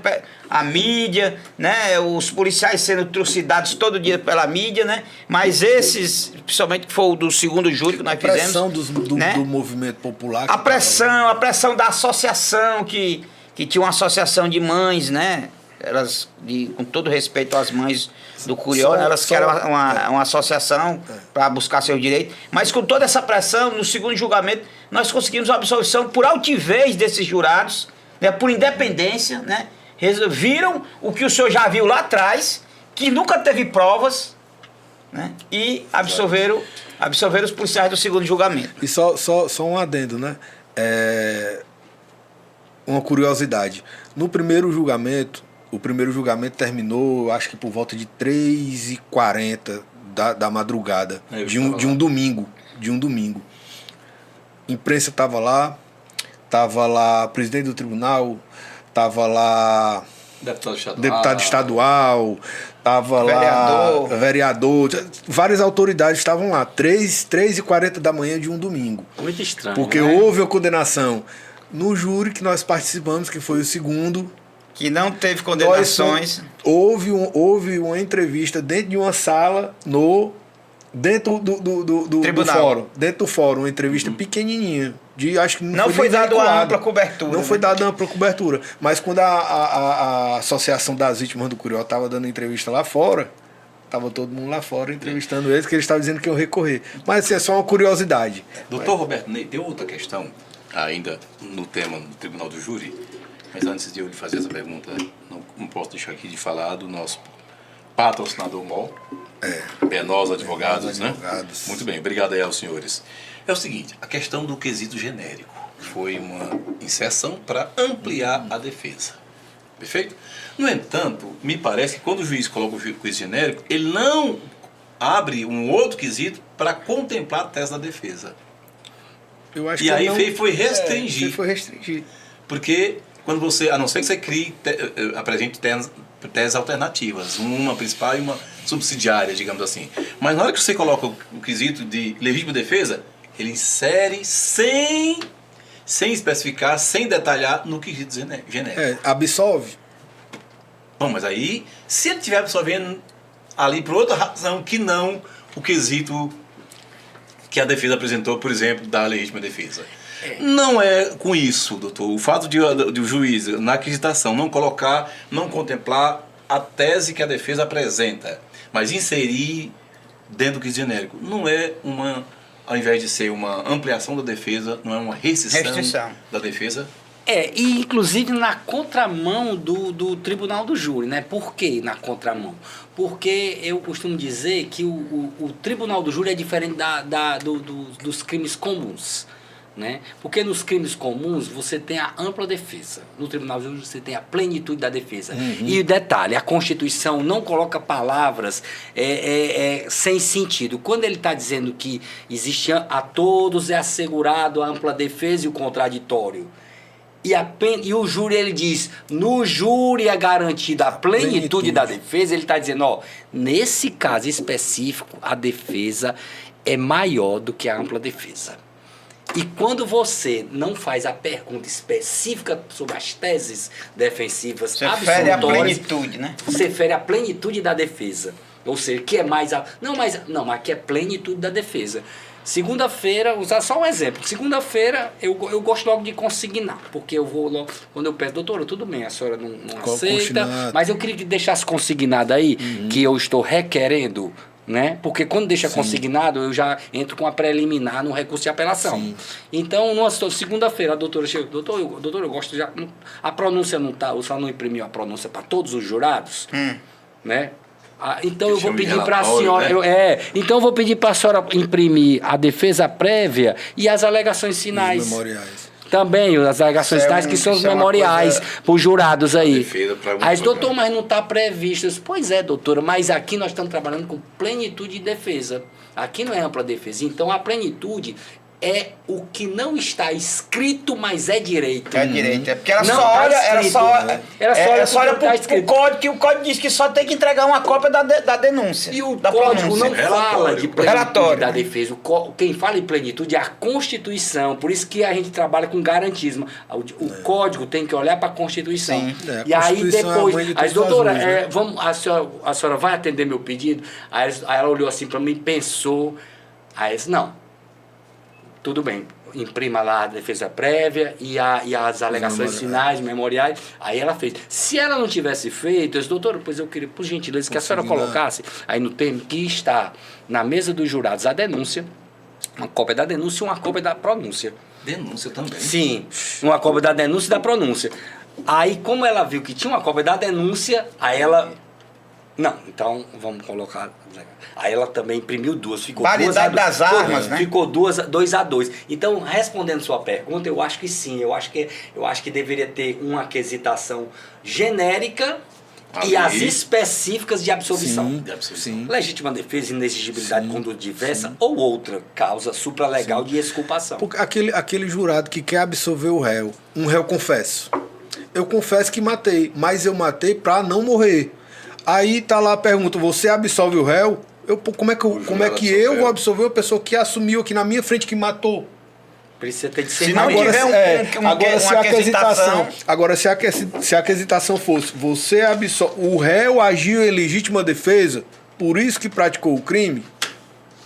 Speaker 4: a mídia, né, os policiais sendo trucidados todo dia pela mídia, né, mas esses, principalmente que foi o do segundo júri que nós fizemos. A
Speaker 3: pressão
Speaker 4: né,
Speaker 3: do movimento popular.
Speaker 4: A pressão da associação, que tinha uma associação de mães, né, elas, com todo respeito às mães do Curió, elas querem uma associação para buscar seu direito, mas com toda essa pressão, no segundo julgamento, nós conseguimos a absolvição por altivez desses jurados, né, por independência, né, viram o que o senhor já viu lá atrás, que nunca teve provas, né, e absolveram os policiais do segundo julgamento.
Speaker 3: E só um adendo, né? Uma curiosidade. No primeiro julgamento, o primeiro julgamento terminou, acho que por volta de 3h40 da madrugada, de um domingo. A imprensa estava lá o presidente do tribunal, estava lá deputado estadual, estava lá vereador, várias autoridades estavam lá, 3h40 da manhã de um domingo.
Speaker 2: Muito estranho.
Speaker 3: Porque houve a condenação no júri que nós participamos, que foi o segundo,
Speaker 4: que não teve condenações.
Speaker 3: Houve uma entrevista dentro de uma sala no Dentro do
Speaker 4: Tribunal.
Speaker 3: fórum. Dentro do fórum, uma entrevista pequenininha. Acho que
Speaker 4: Não foi
Speaker 3: nem
Speaker 4: dado a
Speaker 3: veiculada.
Speaker 4: ampla cobertura.
Speaker 3: Não foi
Speaker 4: né?
Speaker 3: dada ampla cobertura. Mas quando a Associação das Vítimas do Curió estava dando entrevista lá fora, estava todo mundo lá fora entrevistando eles, que eles estavam dizendo que iam recorrer. Mas assim, é só uma curiosidade.
Speaker 1: Doutor Roberto Ney, tem outra questão, ainda no tema do Tribunal do Júri, mas antes de eu lhe fazer essa pergunta, não posso deixar aqui de falar do nosso patrocinador MOL, Benosa Advogados, né?
Speaker 3: Advogados.
Speaker 1: Muito bem, obrigado aí aos senhores. É o seguinte, a questão do quesito genérico foi uma inserção para ampliar a defesa. Perfeito? No entanto, me parece que quando o juiz coloca o quesito genérico, ele não abre um outro quesito para contemplar a tese da defesa.
Speaker 3: Eu acho
Speaker 1: E
Speaker 3: que
Speaker 1: aí
Speaker 3: não,
Speaker 1: foi restringir.
Speaker 3: Foi restringir.
Speaker 1: Porque quando você, a não ser que você crie, apresente teses alternativas, uma principal e uma subsidiária, digamos assim. Mas na hora que você coloca o quesito de legítima defesa, ele insere sem especificar, sem detalhar no quesito genérico.
Speaker 3: Absolve.
Speaker 1: Bom, mas aí, se ele estiver absolvendo ali por outra razão que não o quesito que a defesa apresentou, por exemplo, da legítima defesa. Não é com isso, doutor. O fato de o juiz, na aquisitação, não colocar, não contemplar a tese que a defesa apresenta, mas inserir dentro do quesito genérico, não é uma, ao invés de ser uma ampliação da defesa, não é uma restrição da defesa?
Speaker 2: E inclusive na contramão do Tribunal do Júri, né? Por que na contramão? Porque eu costumo dizer que o Tribunal do Júri é diferente dos crimes comuns, né? Porque nos crimes comuns você tem a ampla defesa, no Tribunal do Júri você tem a plenitude da defesa. E detalhe, a Constituição não coloca palavras sem sentido. Quando ele está dizendo que existe a todos é assegurado a ampla defesa e o contraditório, e o júri, ele diz, no júri é garantida a plenitude da defesa, ele está dizendo, nesse caso específico, a defesa é maior do que a ampla defesa. E quando você não faz a pergunta específica sobre as teses defensivas
Speaker 4: você fere a plenitude, né?
Speaker 2: Você fere a plenitude da defesa. Ou seja, que é mais mas aqui é plenitude da defesa. Segunda-feira, usar só um exemplo. Segunda-feira, eu gosto logo de consignar, porque eu vou logo, quando eu peço, doutora, tudo bem, a senhora não aceita, mas eu queria que deixasse consignado aí, que eu estou requerendo, né? Porque quando deixa consignado, eu já entro com a preliminar no recurso de apelação. Sim. Então, segunda-feira, a doutora chega, doutor, eu gosto já, a pronúncia não está, o senhor não imprimiu a pronúncia para todos os jurados, né? Então eu vou pedir para a senhora, então eu vou pedir para a senhora imprimir a defesa prévia e as alegações finais.
Speaker 3: Os memoriais.
Speaker 2: Também, as alegações finais, que são os memoriais para os jurados aí. Aí, doutor, mas não está previsto. Pois é, doutora, mas aqui nós estamos trabalhando com plenitude de defesa. Aqui não é ampla defesa. Então a plenitude é o que não está escrito, mas é direito.
Speaker 4: É direito. É porque ela não só olha, ela só olha pro código, que o código diz que só tem que entregar uma cópia da denúncia.
Speaker 2: E o código não fala de plenitude da defesa. Quem fala em plenitude é a Constituição. Por isso que a gente trabalha com garantismo. O código tem que olhar para a Constituição. Sim. E aí depois, doutora, a senhora vai atender meu pedido? Aí ela olhou assim para mim, pensou. Aí ela disse, não. Tudo bem, imprima lá a defesa prévia e as alegações finais, memoriais. Aí ela fez. Se ela não tivesse feito, eu disse, doutor, pois eu queria, por gentileza, que a senhora colocasse aí no termo que está na mesa dos jurados a denúncia, uma cópia da denúncia e uma cópia da pronúncia.
Speaker 1: Denúncia também?
Speaker 2: Sim, uma cópia da denúncia e da pronúncia. Aí, como ela viu que tinha uma cópia da denúncia, aí ela... Não, então vamos colocar... Aí ela também imprimiu duas, ficou
Speaker 4: variedade das armas, né?
Speaker 2: Ficou 2-2. Então, respondendo sua pergunta, eu acho que sim, eu acho que deveria ter uma aquisitação genérica e as específicas de absolvição.
Speaker 3: Sim.
Speaker 2: Legítima defesa, inexigibilidade de conduta diversa ou outra causa supralegal de exculpação.
Speaker 3: Porque aquele jurado que quer absolver o réu, um réu confesso. Eu confesso que matei, mas eu matei para não morrer. Aí tá lá a pergunta, você absolve o réu? Como é que eu vou absolver a pessoa que assumiu aqui na minha frente que matou?
Speaker 2: Precisa ter de ser.
Speaker 4: Se não tiver
Speaker 3: agora se a aquisitação fosse, você absolve, o réu agiu em legítima defesa, por isso que praticou o crime,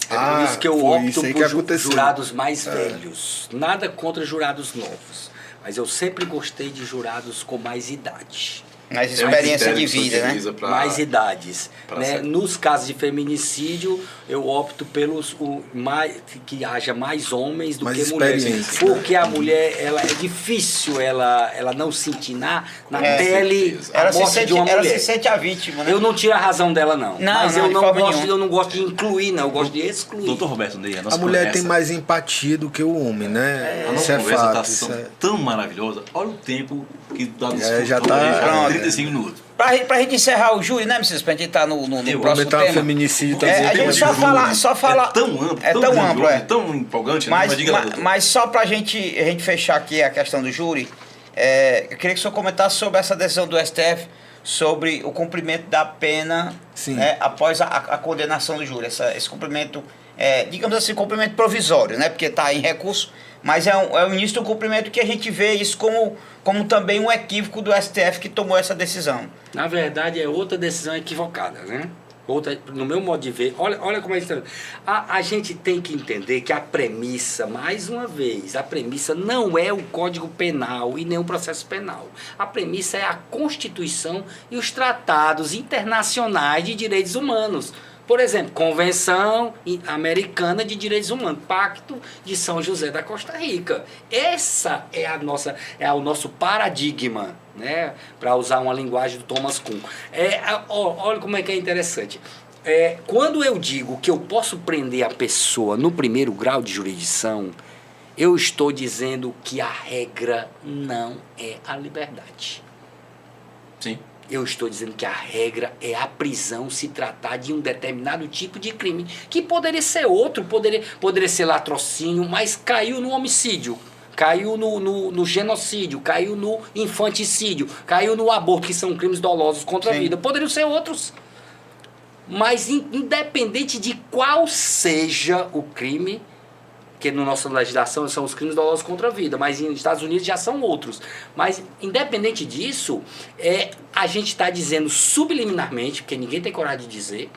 Speaker 2: Por isso que eu
Speaker 3: foi
Speaker 2: opto
Speaker 3: isso aí
Speaker 2: por
Speaker 3: que aconteceu.
Speaker 2: jurados mais velhos. Nada contra jurados novos. Mas eu sempre gostei de jurados com mais idade.
Speaker 4: Mais experiência de vida, né?
Speaker 2: Mais idades. Né? Nos casos de feminicídio, eu opto que haja mais homens do
Speaker 3: Mais
Speaker 2: que mulheres.
Speaker 3: experiência,
Speaker 2: Porque a mulher, ela é difícil ela não sentir na pele a morte de uma mulher.
Speaker 4: Ela se sente a vítima, né?
Speaker 2: Eu não tiro a razão dela, não. Mas eu não gosto de incluir, não. Eu gosto de excluir.
Speaker 1: Doutor Roberto Ney,
Speaker 3: a mulher tem mais empatia do que o homem, né?
Speaker 1: A
Speaker 3: Isso
Speaker 1: nossa
Speaker 3: é
Speaker 1: conversa
Speaker 3: fato.
Speaker 1: tá tão maravilhosa. Olha o tempo que dá nos
Speaker 3: já tá...
Speaker 1: 35 minutos.
Speaker 4: Pra gente encerrar o júri, né, Messias? Pra gente estar no próximo tema.
Speaker 3: Feminicídio, tá
Speaker 4: a gente só fala...
Speaker 1: É tão amplo, tão empolgante,
Speaker 4: mas,
Speaker 1: né?
Speaker 4: mas só pra gente fechar aqui a questão do júri, eu queria que o senhor comentasse sobre essa decisão do STF sobre o cumprimento da pena, né, após a condenação do júri. Esse cumprimento, digamos assim, cumprimento provisório, né? Porque está em recurso, mas é o início do cumprimento que a gente vê isso como também um equívoco do STF que tomou essa decisão.
Speaker 2: Na verdade, é outra decisão equivocada, né? No meu modo de ver, olha como é isso. A gente tem que entender que a premissa, mais uma vez, a premissa não é o Código Penal e nem o processo penal. A premissa é a Constituição e os tratados internacionais de direitos humanos. Por exemplo, Convenção Americana de Direitos Humanos, Pacto de São José da Costa Rica. Essa é o nosso paradigma, né? Para usar uma linguagem do Thomas Kuhn. Olha como é que é interessante. Quando eu digo que eu posso prender a pessoa no primeiro grau de jurisdição, eu estou dizendo que a regra não é a liberdade.
Speaker 1: Sim.
Speaker 2: Eu estou dizendo que a regra é a prisão se tratar de um determinado tipo de crime, que poderia ser outro, poderia ser latrocínio, mas caiu no homicídio, caiu no genocídio, caiu no infanticídio, caiu no aborto, que são crimes dolosos contra a vida. Poderiam ser outros. Mas independente de qual seja o crime, que na nossa legislação são os crimes dolosos contra a vida, mas nos Estados Unidos já são outros. Mas, independente disso, a gente está dizendo subliminarmente, porque ninguém tem coragem de dizer,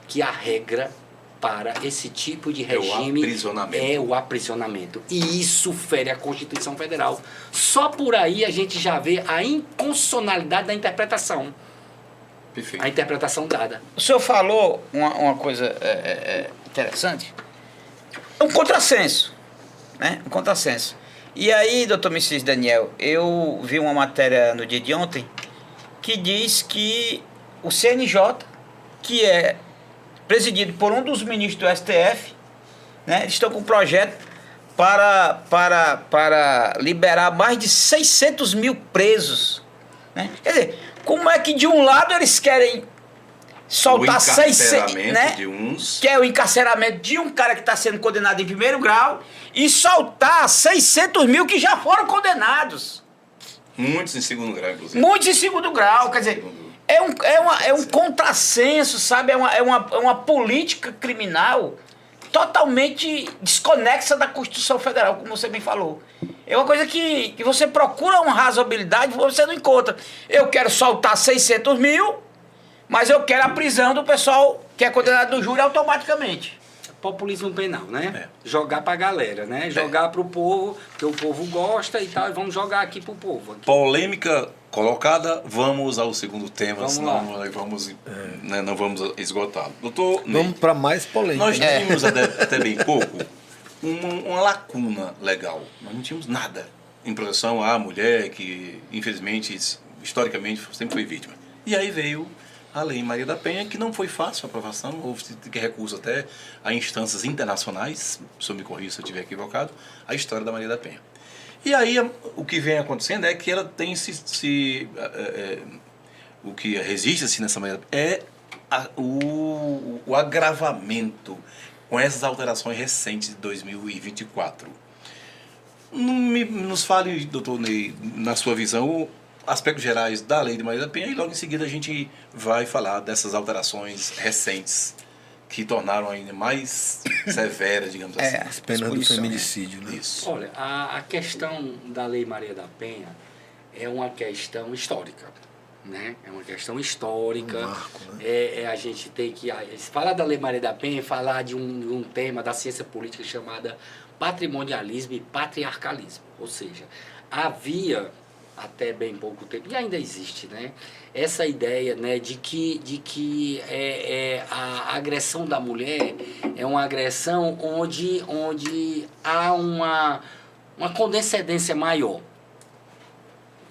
Speaker 2: que a regra para esse tipo de regime é o aprisionamento. E isso fere a Constituição Federal. Só por aí a gente já vê a inconstitucionalidade da interpretação.
Speaker 1: Perfeito.
Speaker 2: A interpretação dada.
Speaker 4: O senhor falou uma coisa interessante. É um contrassenso, né? Um contrassenso. E aí, doutor Messias Daniel, eu vi uma matéria no dia de ontem que diz que o CNJ, que é presidido por um dos ministros do STF, né, eles estão com um projeto para liberar mais de 600 mil presos. Né? Quer dizer, como é que de um lado eles querem soltar 600, né? Que é o encarceramento de um cara que está sendo condenado em primeiro grau, e soltar 600 mil que já foram condenados.
Speaker 1: Muitos em segundo grau, inclusive.
Speaker 4: Muitos em segundo grau, quer dizer, é um contrassenso, sabe? É uma política criminal totalmente desconexa da Constituição Federal, como você bem falou. É uma coisa que você procura uma razoabilidade, você não encontra. Eu quero soltar 600 mil, mas eu quero a prisão do pessoal que é condenado no júri automaticamente.
Speaker 2: Populismo penal, né? Jogar pra galera, né? Jogar pro povo, porque o povo gosta e tal, e vamos jogar aqui pro povo. Aqui.
Speaker 1: Polêmica colocada, vamos ao segundo tema,
Speaker 2: vamos
Speaker 1: senão não vamos esgotar. Doutor Ney,
Speaker 3: vamos para mais polêmica.
Speaker 1: Nós tínhamos até bem pouco uma lacuna legal. Nós não tínhamos nada em proteção à mulher que, infelizmente, historicamente, sempre foi vítima. E aí veio a Lei Maria da Penha, que não foi fácil a aprovação, houve recurso até a instâncias internacionais, se eu me corrija se eu estiver equivocado, a história da Maria da Penha. E aí o que vem acontecendo é que ela tem o que resiste nessa Maria da Penha é o agravamento com essas alterações recentes de 2024. Nos fale, doutor Ney, na sua visão, aspectos gerais da Lei de Maria da Penha, e logo em seguida a gente vai falar dessas alterações recentes que tornaram ainda mais severas, digamos assim.
Speaker 3: As penas do feminicídio, né?
Speaker 1: Isso.
Speaker 2: Olha, a questão da Lei Maria da Penha é uma questão histórica, né? É uma questão histórica.
Speaker 3: Um marco, né?
Speaker 2: A gente tem que falar da Lei Maria da Penha, falar de um tema da ciência política chamada patrimonialismo e patriarcalismo. Ou seja, havia até bem pouco tempo, e ainda existe, né? Essa ideia, né, de que a agressão da mulher é uma agressão onde há uma condescendência maior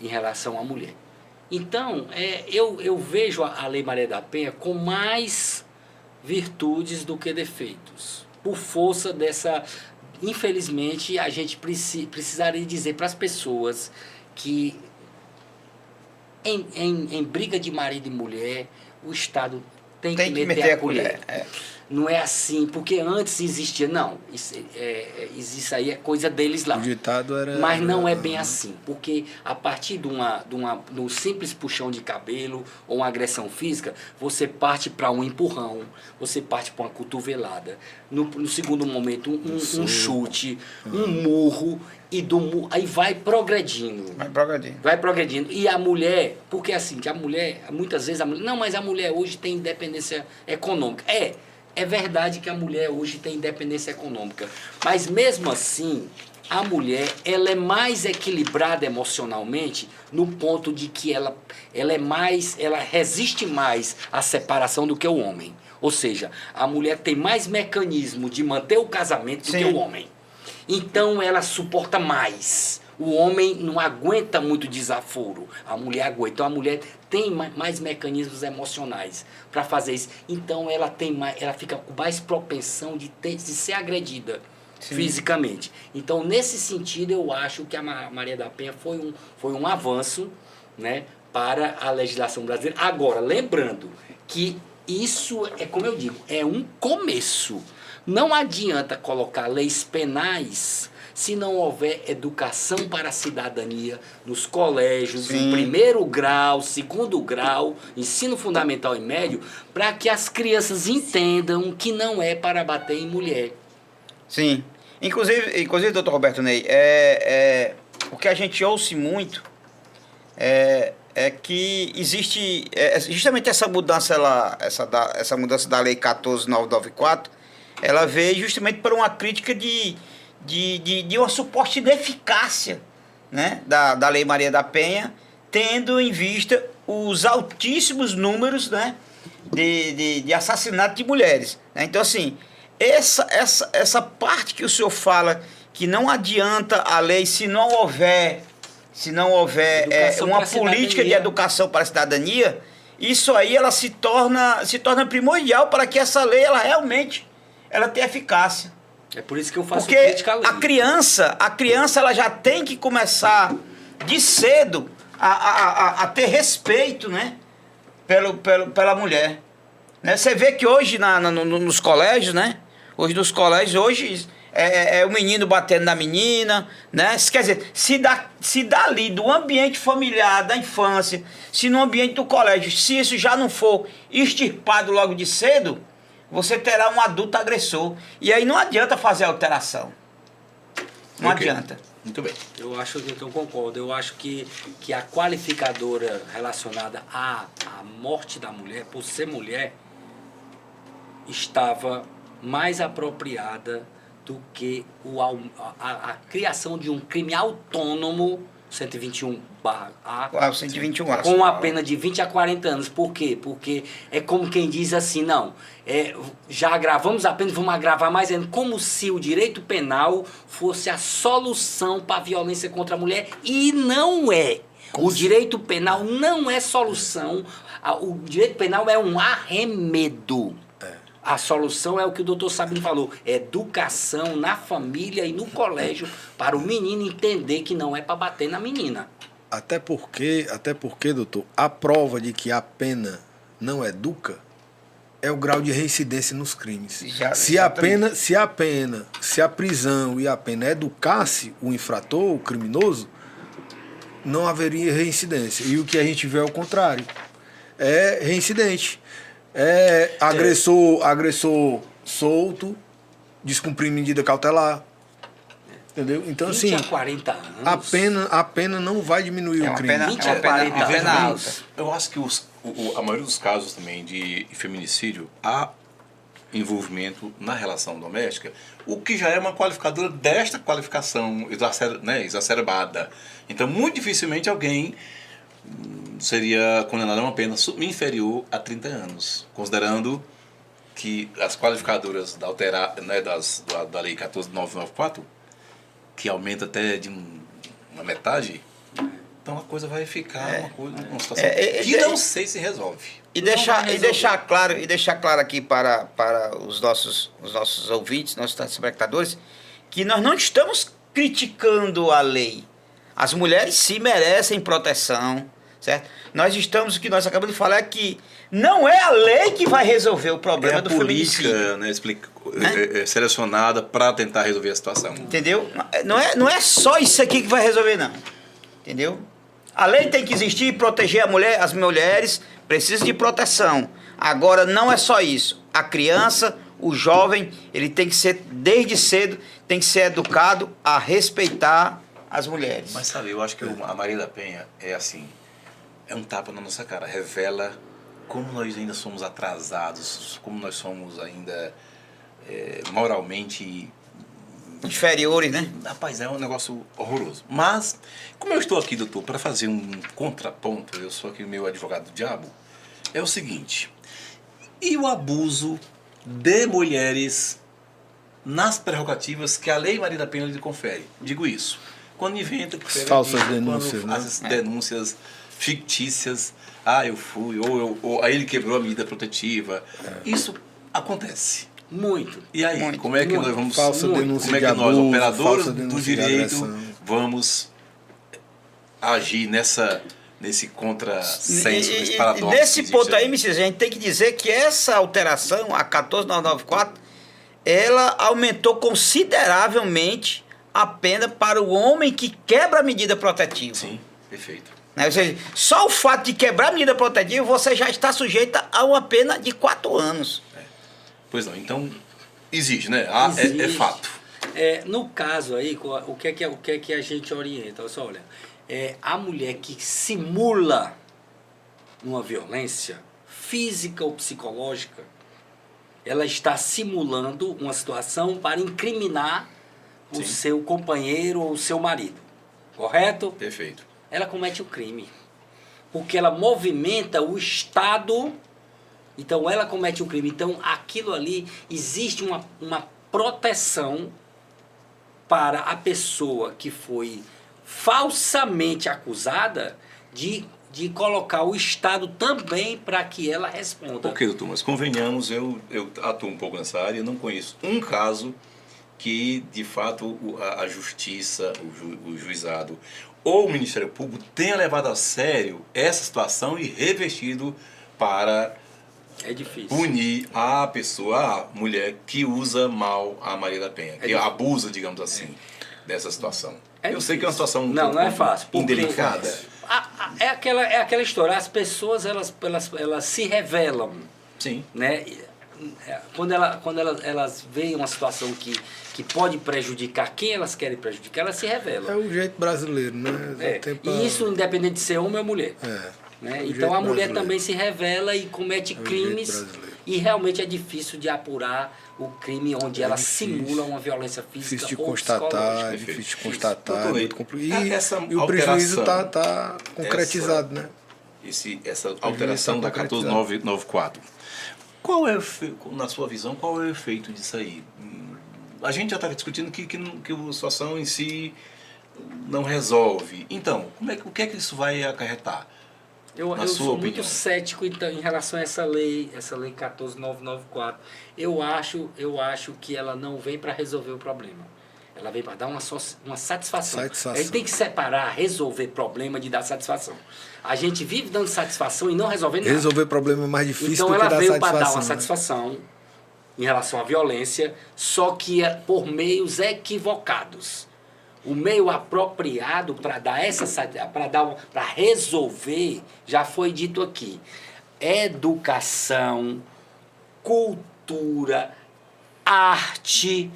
Speaker 2: em relação à mulher. Então, eu vejo a Lei Maria da Penha com mais virtudes do que defeitos. Por força dessa... Infelizmente, a gente precisaria dizer para as pessoas que em briga de marido e mulher, o Estado tem que meter a colher. Não é assim, porque antes existia, não, isso aí é coisa deles lá.
Speaker 3: O ditado era...
Speaker 2: Mas não é bem assim, porque a partir de um simples puxão de cabelo ou uma agressão física, você parte para um empurrão, você parte para uma cotovelada, no segundo momento um chute, um murro, e aí vai progredindo. Vai progredindo. E a mulher, porque assim, que a mulher, muitas vezes não, mas a mulher hoje tem independência econômica. É verdade que a mulher hoje tem independência econômica, mas mesmo assim, a mulher ela é mais equilibrada emocionalmente no ponto de que ela resiste mais à separação do que o homem. Ou seja, a mulher tem mais mecanismo de manter o casamento do que o homem. Então ela suporta mais. O homem não aguenta muito desaforo, a mulher aguenta. Então a mulher tem mais mecanismos emocionais para fazer isso. Então ela fica com mais propensão de ser agredida fisicamente. Então nesse sentido eu acho que a Maria da Penha foi um avanço, né, para a legislação brasileira. Agora, lembrando que isso é, como eu digo, é um começo. Não adianta colocar leis penais se não houver educação para a cidadania nos colégios, em primeiro grau, segundo grau, ensino fundamental e médio, para que as crianças entendam que não é para bater em mulher.
Speaker 4: Sim. Inclusive, doutor Roberto Ney, o que a gente ouve muito é que existe justamente essa mudança, essa mudança da Lei 14.994, ela veio justamente por uma crítica de uma suposta ineficácia, né, da Lei Maria da Penha, tendo em vista os altíssimos números, né, de assassinato de mulheres. Né? Então, assim, essa parte que o senhor fala que não adianta a lei se não houver uma política de educação para a cidadania, isso aí ela se torna primordial para que essa lei ela realmente tenha eficácia.
Speaker 2: É por isso que eu faço
Speaker 4: crítica à lei. A criança ela já tem que começar de cedo a ter respeito, né, pela mulher. Né? Você vê que hoje nos colégios, né? Hoje é o menino batendo na menina, né? Quer dizer, se dali do ambiente familiar, da infância, se no ambiente do colégio, se isso já não for extirpado logo de cedo, você terá um adulto agressor. E aí não adianta fazer alteração. Não adianta.
Speaker 1: Muito bem.
Speaker 2: Eu concordo. Eu acho que a qualificadora relacionada à morte da mulher, por ser mulher, estava mais apropriada do que a criação de um crime autônomo, 121/A,
Speaker 4: 121A,
Speaker 2: com a pena de 20 a 40 anos. Por quê? Porque é como quem diz assim, não, já agravamos a pena, vamos agravar mais ainda, como se o direito penal fosse a solução para a violência contra a mulher, e não é. O direito penal não é solução, o direito penal é um arremedo. A solução é o que o doutor Sabino falou, educação na família e no colégio para o menino entender que não é para bater na menina.
Speaker 3: Até porque, doutor, a prova de que a pena não educa é o grau de reincidência nos crimes. Se a prisão e a pena educasse o infrator, o criminoso, não haveria reincidência. E o que a gente vê é o contrário. É reincidente. Agressor solto, descumprindo medida cautelar. Entendeu? Então,
Speaker 2: 20
Speaker 3: assim,
Speaker 2: a 40 anos.
Speaker 3: a pena não vai diminuir
Speaker 4: É
Speaker 3: o
Speaker 4: uma
Speaker 3: crime.
Speaker 4: pena,
Speaker 2: 20
Speaker 4: é
Speaker 2: a
Speaker 4: uma pena,
Speaker 2: 40
Speaker 4: uma pena
Speaker 2: anos.
Speaker 4: alta.
Speaker 1: Eu acho que a maioria dos casos também de feminicídio há envolvimento na relação doméstica, o que já é uma qualificadora desta qualificação exacerbada. Então, muito dificilmente alguém seria condenado a uma pena inferior a 30 anos, considerando que as qualificadoras da Lei 14.994, que aumenta até de uma metade, então a coisa vai ficar uma situação que não sei se resolve.
Speaker 4: E deixar claro aqui para os nossos ouvintes, nossos telespectadores, que nós não estamos criticando a lei. As mulheres sim merecem proteção, certo? O que nós acabamos de falar é que não é a lei que vai resolver o problema do feminicídio.
Speaker 1: Política, selecionada para tentar resolver a situação.
Speaker 4: Entendeu? Não é só isso aqui que vai resolver, não. Entendeu? A lei tem que existir e proteger as mulheres precisam de proteção. Agora, não é só isso. A criança, o jovem, ele tem que ser, desde cedo, tem que ser educado a respeitar as mulheres.
Speaker 1: Mas sabe, eu acho que a Maria da Penha é assim, é um tapa na nossa cara, revela como nós ainda somos atrasados, como nós somos ainda moralmente
Speaker 4: inferiores, né?
Speaker 1: Rapaz, é um negócio horroroso. Mas, como eu estou aqui, doutor, para fazer um contraponto, eu sou aqui o meu advogado do diabo, é o seguinte: e o abuso de mulheres nas prerrogativas que a Lei Maria da Penha lhe confere? Digo isso. Quando inventa que
Speaker 3: falsas denúncias, né?
Speaker 1: as denúncias fictícias, eu fui, ou aí ele quebrou a medida protetiva. Isso acontece.
Speaker 2: Muito.
Speaker 1: E aí,
Speaker 4: Muito,
Speaker 1: como é que nós vamos...
Speaker 3: Falsa denúncia
Speaker 1: como é que
Speaker 3: de
Speaker 1: nós,
Speaker 3: abuso,
Speaker 1: operadores
Speaker 3: falsa
Speaker 1: do
Speaker 3: denúncia de
Speaker 1: direito,
Speaker 3: agressão.
Speaker 1: vamos agir nesse contrassenso, nesse
Speaker 4: E
Speaker 1: paradoxo?
Speaker 4: nesse
Speaker 1: que
Speaker 4: ponto
Speaker 1: existe
Speaker 4: aí, Messias, a gente tem que dizer que essa alteração, a 14994, ela aumentou consideravelmente a pena para o homem que quebra a medida protetiva.
Speaker 1: Sim, perfeito.
Speaker 4: Né? Ou seja, só o fato de quebrar a medida protetiva, você já está sujeita a uma pena de 4 anos.
Speaker 1: Pois não, então existe, né?
Speaker 2: Existe.
Speaker 1: É fato.
Speaker 2: No caso aí, o que é que a gente orienta? Olha só, olha, a mulher que simula uma violência física ou psicológica, ela está simulando uma situação para incriminar o seu companheiro ou o seu marido. Correto?
Speaker 1: Perfeito.
Speaker 2: Ela comete o crime. Porque ela movimenta o Estado. Então, ela comete um crime. Então, aquilo ali, existe uma proteção para a pessoa que foi falsamente acusada de colocar o Estado também para que ela responda.
Speaker 1: Ok, doutor, mas convenhamos, eu atuo um pouco nessa área, eu não conheço um caso que, de fato, a justiça, o juizado ou o Ministério Público tenha levado a sério essa situação e revestido para...
Speaker 2: É difícil.
Speaker 1: punir a pessoa, a mulher que usa mal a Maria da Penha, que abusa, digamos assim, dessa situação. Eu sei que é uma situação
Speaker 2: não é fácil,
Speaker 1: indelicada.
Speaker 2: É aquela história, as pessoas elas se revelam,
Speaker 1: Sim.
Speaker 2: né? Quando elas veem uma situação que pode prejudicar quem elas querem prejudicar, elas se revelam.
Speaker 3: É o jeito brasileiro, né?
Speaker 2: E isso independente de ser homem ou mulher. Né? Então a mulher
Speaker 3: brasileiro.
Speaker 2: também se revela e comete crimes e realmente é difícil de apurar o crime onde ela simula uma violência física
Speaker 3: Difícil de
Speaker 2: ou
Speaker 3: constatar,
Speaker 2: psicológica.
Speaker 3: difícil de constatar.
Speaker 1: Doutor,
Speaker 3: Muito complicado. E o
Speaker 1: alteração,
Speaker 3: prejuízo está concretizado, né?
Speaker 1: Essa alteração da 14994. Qual é, na sua visão, qual é o efeito disso aí? A gente já está discutindo que a situação em si não resolve. Então, o que é que isso vai acarretar?
Speaker 2: Eu sou muito cético em relação a essa lei 14994. Eu acho que ela não vem para resolver o problema. Ela vem para dar uma satisfação. A gente tem que separar resolver problema de dar satisfação. A gente vive dando satisfação e não resolvendo nada.
Speaker 3: Resolver problema é mais difícil
Speaker 2: então
Speaker 3: do que dar satisfação.
Speaker 2: Então ela veio para dar uma satisfação em relação à violência, só que é por meios equivocados. O meio apropriado para dar para resolver, já foi dito aqui, educação, cultura, arte,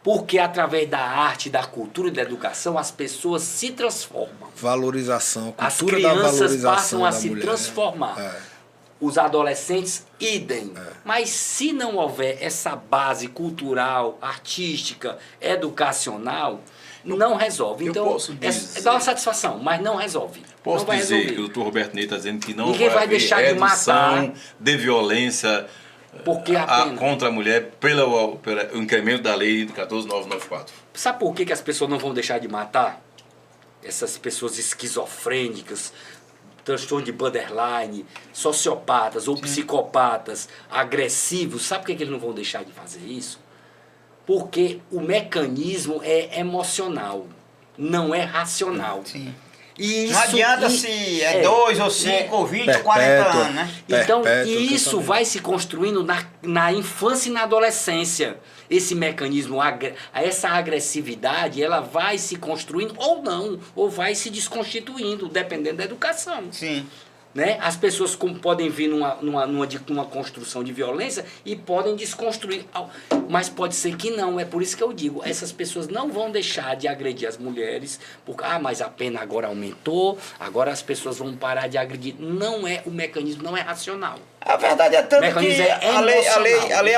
Speaker 2: Porque através da arte, da cultura e da educação, as pessoas se transformam.
Speaker 3: Valorização,
Speaker 2: As
Speaker 3: cultura da
Speaker 2: crianças
Speaker 3: valorização
Speaker 2: passam a
Speaker 3: da
Speaker 2: se
Speaker 3: mulher.
Speaker 2: transformar.
Speaker 3: É.
Speaker 2: Os adolescentes, idem. Mas se não houver essa base cultural, artística, educacional, não resolve.
Speaker 1: eu
Speaker 2: Então,
Speaker 1: posso dizer-
Speaker 2: dá uma satisfação, mas não resolve.
Speaker 1: Posso
Speaker 2: não vai
Speaker 1: dizer
Speaker 2: resolver.
Speaker 1: que o Dr. Roberto Ney está dizendo que não
Speaker 2: Ninguém vai
Speaker 1: haver
Speaker 2: deixar de
Speaker 1: redução
Speaker 2: matar.
Speaker 1: de violência
Speaker 2: Porque apenas.
Speaker 1: contra a mulher pelo incremento da lei 14.994.
Speaker 2: Sabe por que as pessoas não vão deixar de matar? Essas pessoas esquizofrênicas, transtorno de borderline, sociopatas ou psicopatas, agressivos. Sabe por que eles não vão deixar de fazer isso? Porque o mecanismo é emocional, não é racional.
Speaker 4: Sim.
Speaker 2: E
Speaker 4: Não adianta se é 2 ou 5 ou 20 ou 40
Speaker 3: Perpétua.
Speaker 4: anos, né?
Speaker 2: Então,
Speaker 3: Perpétuo
Speaker 2: e isso
Speaker 3: pensamento.
Speaker 2: vai se construindo na infância e na adolescência. Esse mecanismo, essa agressividade, ela vai se construindo ou não, ou vai se desconstituindo, dependendo da educação.
Speaker 4: Sim.
Speaker 2: Né? As pessoas podem vir numa construção de violência e podem desconstruir. Mas pode ser que não. É por isso que eu digo, essas pessoas não vão deixar de agredir as mulheres, porque, mas a pena agora aumentou, agora as pessoas vão parar de agredir. Não é, o mecanismo não é racional.
Speaker 4: A verdade é tanto
Speaker 2: Mecanismo
Speaker 4: que
Speaker 2: é
Speaker 4: a lei
Speaker 2: emocional.